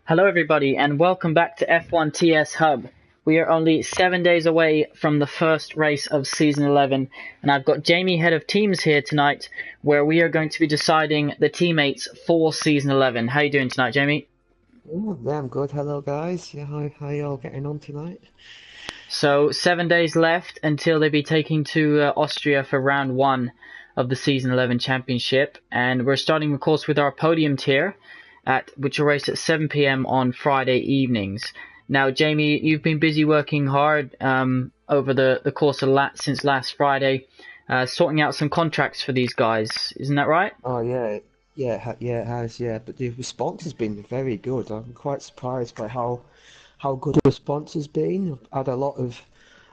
Hello, everybody, and welcome back to F1 TS Hub. We are only 7 days away from the first race of Season 11, and I've got Jamie, head of teams, here tonight, where we are going to be deciding the teammates for Season 11. How are you doing tonight, Jamie? Yeah, I'm good. Hello, guys. Yeah, how you all getting on tonight? So, 7 days left until they be taking to Austria for round one of the Season 11 Championship, and we're starting, of course, with our Podium tier, which will race at 7 p.m. on Friday evenings. Now, Jamie, you've been busy working hard over the course of since last Friday, sorting out some contracts for these guys. Isn't that right? Oh yeah, it has. Yeah, but the response has been very good. I'm quite surprised by how good the response has been. I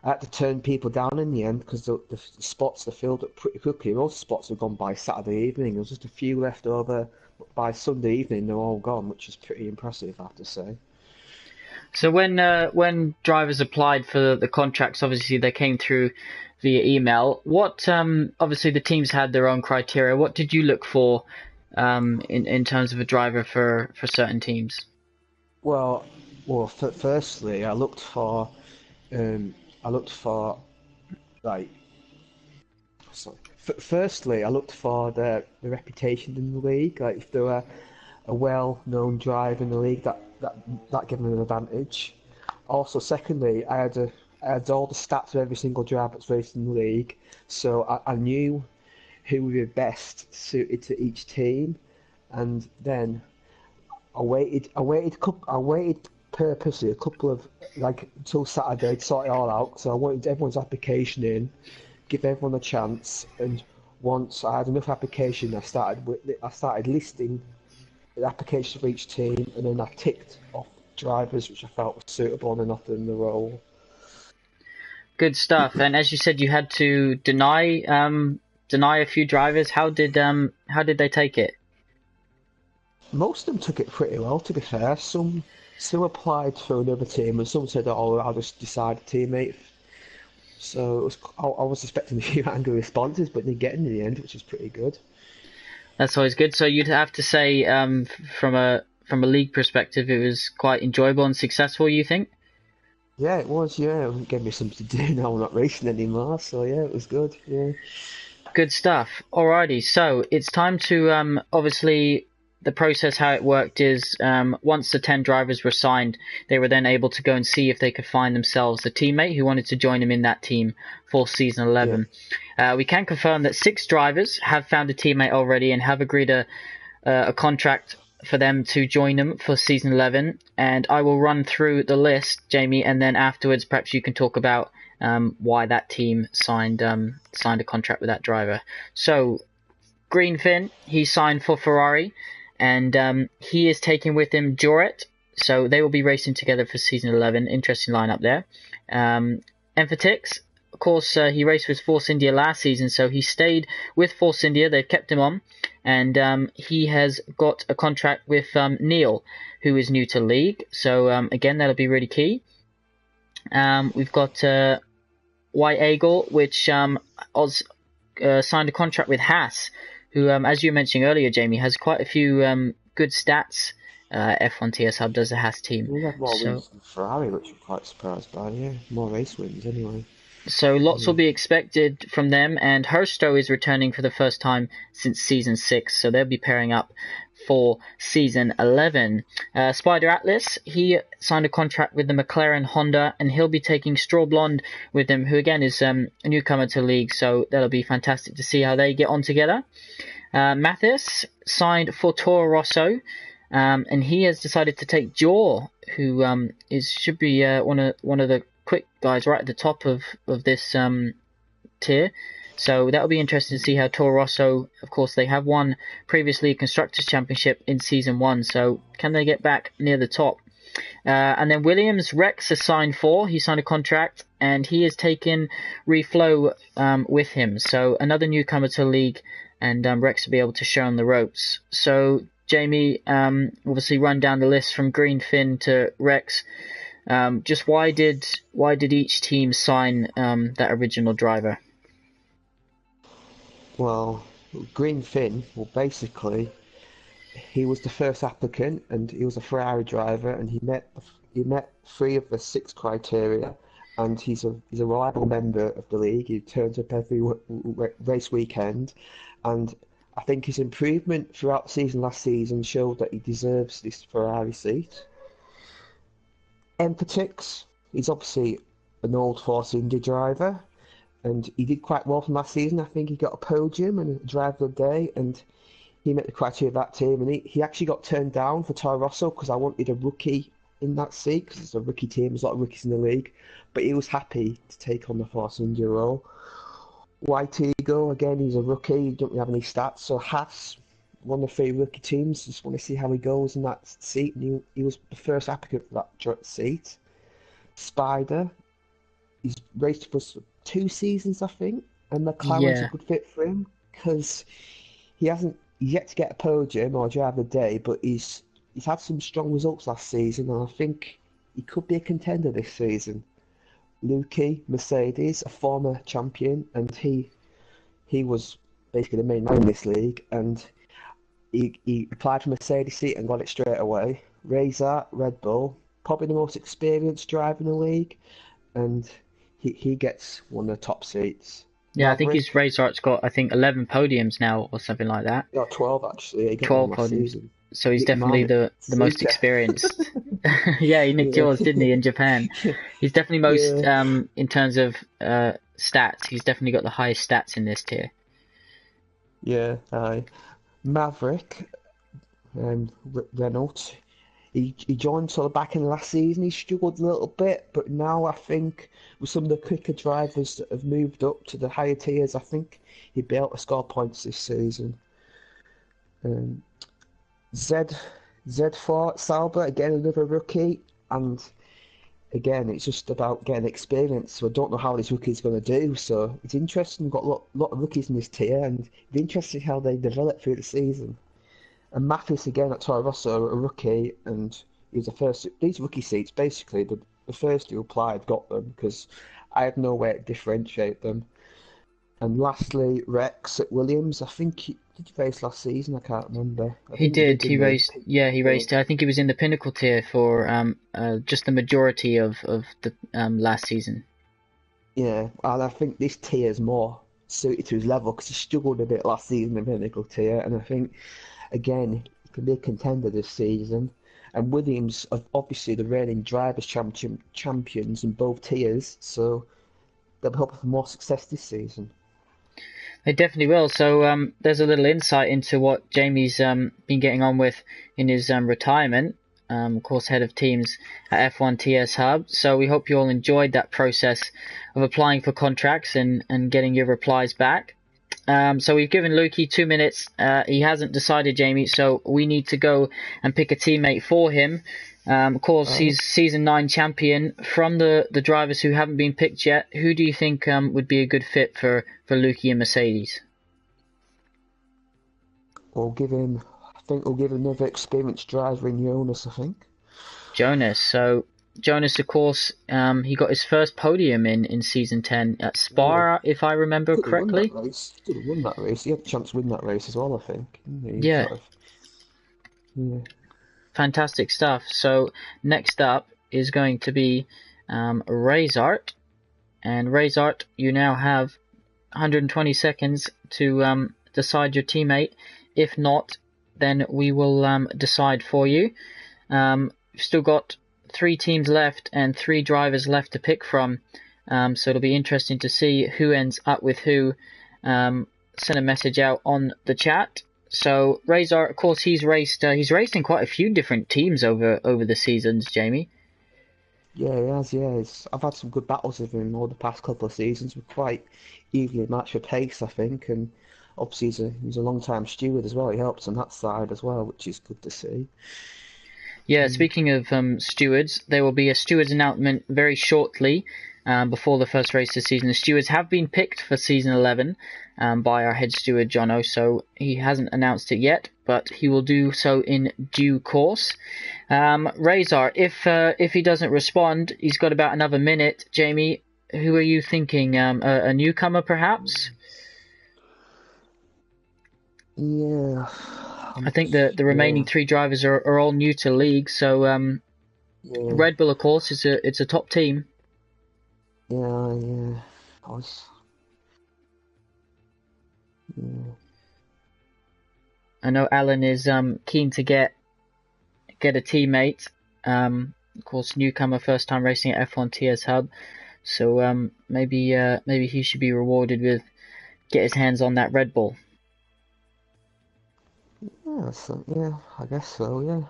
had to turn people down in the end because the spots are filled up pretty quickly. Most spots have gone by Saturday evening. There was just a few left over. By Sunday evening, they're all gone, which is pretty impressive, I have to say. So when drivers applied for the contracts, obviously they came through via email. What obviously the teams had their own criteria. What did you look for in terms of a driver for certain teams? Well, firstly, um, I looked for like sorry. Firstly, I looked for the reputation in the league. Like if there were a well-known driver in the league, that gave me an advantage. Also, secondly, I had all the stats of every single driver that's raced in the league, so I knew who would be best suited to each team. And then I waited purposely a couple of like until Saturday to sort it all out. So I wanted everyone's application in, give everyone a chance, and once I had enough application, I started listing the applications for each team, and then I ticked off drivers which I felt were suitable and offered them the role. Good stuff. And as you said, you had to deny a few drivers. How did they take it? Most of them took it pretty well, to be fair. Some applied for another team, and some said, "Oh, I'll just decide a teammate." So I was expecting a few angry responses, but didn't get in the end, which is pretty good. That's always good. So you'd have to say from a league perspective, it was quite enjoyable and successful. You think? Yeah, it was. Yeah, it gave me something to do now. I'm not racing anymore, so yeah, it was good. Yeah. Good stuff. Alrighty, so it's time to obviously the process. How it worked is once the 10 drivers were signed, they were then able to go and see if they could find themselves a teammate who wanted to join them in that team for season Yeah. 11. We can confirm that 6 drivers have found a teammate already and have agreed a contract for them to join them for season 11. And I will run through the list, Jamie, and then afterwards perhaps you can talk about why that team signed a contract with that driver. So Green Finn, he signed for Ferrari, and he is taking with him Joret. So they will be racing together for season 11. Interesting lineup there. Emphatix, of course, he raced with Force India last season, so he stayed with Force India. They've kept him on, and he has got a contract with Neil, who is new to league. So again, that'll be really key. We've got Y. Eagle, which signed a contract with Haas, who, as you were mentioning earlier, Jamie, has quite a few good stats. F1 TS Hub does a Haas team. We had more So wins than Ferrari, which I'm quite surprised by. Yeah, more race wins anyway. So lots will Yeah. be expected from them, and Herstow is returning for the first time since season 6, so they'll be pairing up for season 11. Spider Atlas, he signed a contract with the McLaren Honda, and he'll be taking Straw Blonde with him, who again is a newcomer to the league, so that'll be fantastic to see how they get on together. Mathis signed for Toro Rosso, and he has decided to take Jaw, who should be one of the quick guys right at the top of this tier. So that'll be interesting to see how Toro Rosso, of course, they have won previously a Constructors' Championship in Season 1, so can they get back near the top? And then Williams, Rex has signed for. He signed a contract, and he has taken Reflow with him. So another newcomer to the league, and Rex will be able to show on the ropes. So Jamie, obviously run down the list from Green Finn to Rex. Just why did each team sign that original driver? Well, Green Finn, well, basically, he was the first applicant, and he was a Ferrari driver, and he met 3 of the 6 criteria, and he's a reliable member of the league. He turns up every race weekend, and I think his improvement throughout the season last season showed that he deserves this Ferrari seat. Empatix, he's obviously an old Force India driver, and he did quite well from last season. I think he got a podium and a driver of the day, and he met the criteria of that team. And he actually got turned down for Toro Rosso because I wanted a rookie in that seat because it's a rookie team. There's a lot of rookies in the league, but he was happy to take on the Force India role. White Eagle, again, he's a rookie. He doesn't have any stats. So Haas, one of the 3 rookie teams, just want to see how he goes in that seat. And he was the first applicant for that seat. Spider, he's raced for 2 seasons, I think, and McLaren's a Yeah, good fit for him because he hasn't yet to get a podium or drive a day, but he's had some strong results last season, and I think he could be a contender this season. Lukey, Mercedes, a former champion, and he was basically the main man in this league, and he applied for Mercedes seat and got it straight away. Razor, Red Bull, probably the most experienced driver in the league, and he gets one of the top seats. yeah. I think his Maverick, Razor's got, I think, 11 podiums now or something like that. yeah, 12 actually. He got one 12 last podiums. season. So he's Nick definitely Marvin, the most Suzuka. experienced. Yeah, he nicked Yeah, yours, didn't he, in Japan? He's definitely most, yeah, in terms of stats, he's definitely got the highest stats in this tier. yeah. Aye. Maverick, Renault. He joined sort of back in last season. He struggled a little bit, but now I think with some of the quicker drivers that have moved up to the higher tiers, I think he'd be able to score points this season. Um, Z Z4 Sauber, again another rookie, and again it's just about getting experience. So I don't know how this rookie's going to do. So it's interesting. We've got a lot of rookies in this tier, and it'd be interesting how they develop through the season. And Mathis again at Toro Rosso, a rookie, and he was the first. These rookie seats, basically, the first who applied got them because I had no way to differentiate them. And lastly, Rex at Williams. I think did he race last season? I can't remember. I He think he did, did. He didn't raced. Yeah, he he? raced. I think he was in the pinnacle tier for just the majority of the last season. Yeah, and I think this tier is more suited to his level because he struggled a bit last season in the pinnacle tier, and I think again he can be a contender this season. And Williams are obviously the reigning drivers champions in both tiers, so they'll be hoping for more success this season. They definitely will. So there's a little insight into what Jamie's been getting on with in his retirement. Of course, head of teams at F1 TS Hub. So we hope you all enjoyed that process of applying for contracts and getting your replies back. So we've given Lukey 2 minutes. He hasn't decided, Jamie, so we need to go and pick a teammate for him. Of course, Alright. he's season 9 champion. From the drivers who haven't been picked yet, who do you think would be a good fit for Lukey and Mercedes? I think we'll give him another experienced driver in Jonas, I think. Jonas. So Jonas, of course, he got his first podium in season 10 at Yeah, Spa, if I remember could have won that correctly. race. Could have won that race. He had a chance to win that race as well, I think. Didn't he? Yeah, Sort of. Yeah. fantastic stuff. So next up is going to be Razart. And Razart, you now have 120 seconds to decide your teammate. If not, then we will decide for you. We've still got 3 teams left and 3 drivers left to pick from. So it'll be interesting to see who ends up with who. Send a message out on the chat. So Razor, of course, he's raced in quite a few different teams over the seasons, Jamie. Yeah, he has, yeah. I've had some good battles with him over the past couple of seasons. We're quite evenly matched for pace, I think, and obviously he's a long-time steward as well. He helps on that side as well, which is good to see. Yeah, Mm. speaking of stewards, there will be a stewards announcement very shortly before the first race this season. The stewards have been picked for season 11 by our head steward, Jono, so he hasn't announced it yet, but he will do so in due course. Razor, if he doesn't respond, he's got about another minute. Jamie, who are you thinking? A newcomer, perhaps? Yeah, I think the remaining 3 drivers are all new to league. So Red Bull, of course, it's a top team. Yeah. I was. Yeah. I know Alan is keen to get a teammate. Of course, newcomer, first time racing at F1 TS Hub. So maybe he should be rewarded with get his hands on that Red Bull. Yeah, I guess so. Yeah.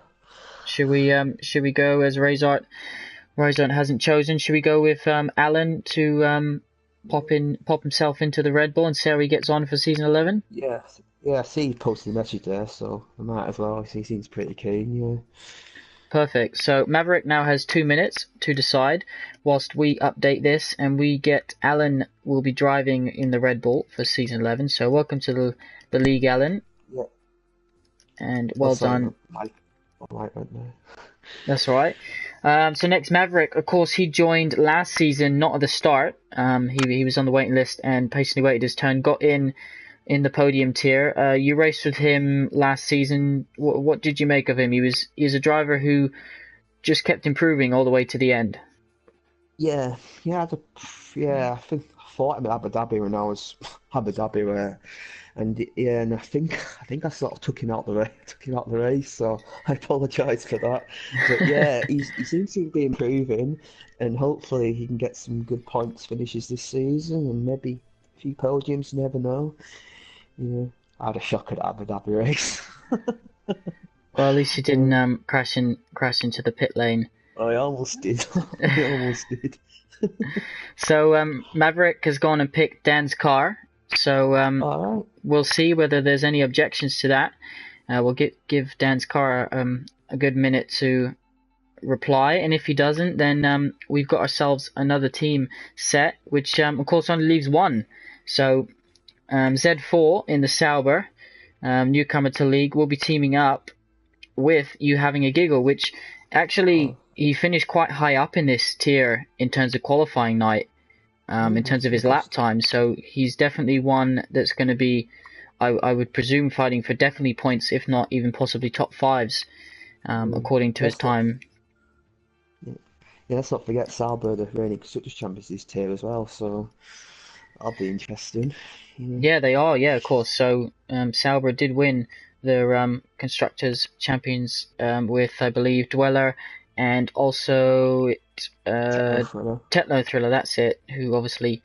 Should we go as Razart hasn't chosen? Should we go with Alan to pop himself into the Red Bull and see how he gets on for season 11? Yeah. I see he posted a message there, so I might as well. He seems pretty keen. Yeah. Perfect. So Maverick now has 2 minutes to decide whilst we update this, and we get Alan will be driving in the Red Bull for season 11. So welcome to the league, Alan. Yeah. And well done. Right there. That's all right. So next, Maverick. Of course, he joined last season, not at the start. He was on the waiting list and patiently waited his turn. Got in the podium tier. You raced with him last season. What did you make of him? He was a driver who just kept improving all the way to the end. Yeah. I think I fought him at Abu Dhabi when I was Abu Dhabi, and I think I sort of took him out the race, so I apologise for that. But yeah, he seems to be improving, and hopefully he can get some good points finishes this season, and maybe a few podiums. Never know. Yeah, I had a shock at Abu Dhabi race. Well, at least you didn't crash into the pit lane. I almost did. So Maverick has gone and picked Dan's car. So we'll see whether there's any objections to that. We'll give Dan's car a good minute to reply, and if he doesn't, then we've got ourselves another team set, which of course only leaves one. So Z4 in the Sauber, newcomer to league, will be teaming up with You Having a Giggle, which actually he finished quite high up in this tier in terms of qualifying night. In terms of his lap time, so he's definitely one that's going to be, I would presume, fighting for definitely points, if not even possibly top 5s, according to his time. Yeah, let's not forget Sauber, the reigning Constructors Champions this tier as well, so that'll be interesting. Yeah, they are, yeah, of course. So Sauber did win the Constructors Champions with, I believe, Dweller and also Techno Thriller, that's it, who obviously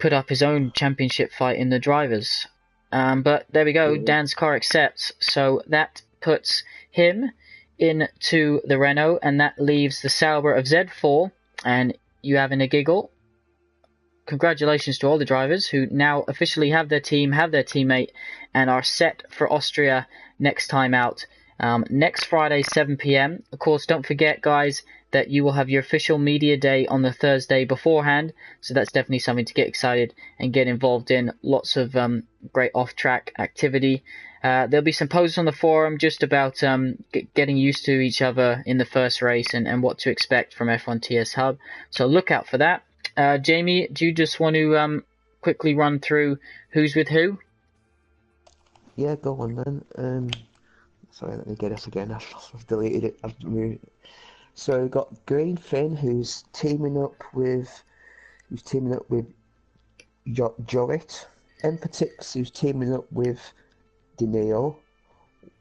put up his own championship fight in the drivers. But there we go, Dan's car accepts, so that puts him into the Renault, and that leaves the Sauber of Z4 and You Having a Giggle. Congratulations to all the drivers who now officially have their team, have their teammate, and are set for Austria next time out. Next Friday, 7 p.m. Of course, don't forget, guys, that you will have your official media day on the Thursday beforehand. So that's definitely something to get excited and get involved in. Lots of great off-track activity. There'll be some posts on the forum just about getting used to each other in the first race and what to expect from F1 TS Hub. So look out for that. Jamie, do you just want to quickly run through who's with who? Yeah, go on then. Sorry, let me get this again. I've deleted it. I've removed it. So we've got Green Finn, who's teaming up with Jorit. Empatix, who's teaming up with Deneo.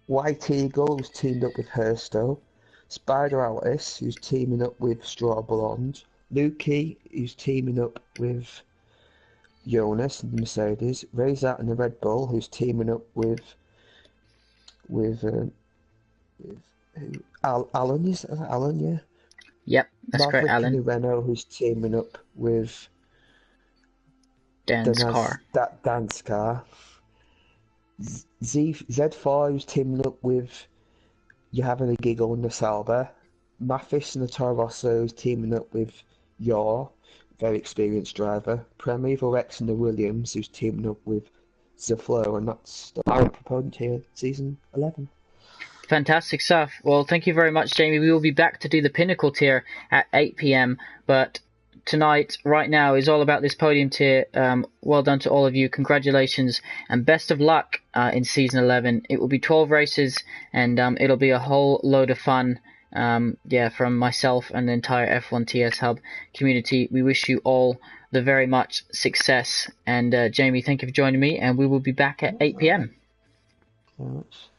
White Eagle, who's teamed up with Hersto. Spider Alice, who's teaming up with Straw Blonde. Lukey, who's teaming up with Jonas and the Mercedes. Razat and the Red Bull, who's teaming up with Alan, is that Alan? Yeah. Yep, that's Maverick correct, Alan. And the Renault, who's teaming up with Dan's car. Dan's car. Z4, who's teaming up with You Having a Giggle and the Sauber. Mathis and the Toro Rosso, who's teaming up with Your, very experienced driver. Primeval Rex and the Williams, who's teaming up with Zaflo, and that's the power proponent here, season 11. Fantastic stuff. Well, thank you very much, Jamie. We will be back to do the Pinnacle tier at 8 p.m. But tonight, right now, is all about this podium tier. Well done to all of you. Congratulations and best of luck in season 11. It will be 12 races, and it'll be a whole load of fun. From myself and the entire F1 TS Hub community, we wish you all the very much success. And Jamie, thank you for joining me, and we will be back at 8 p.m. Very much.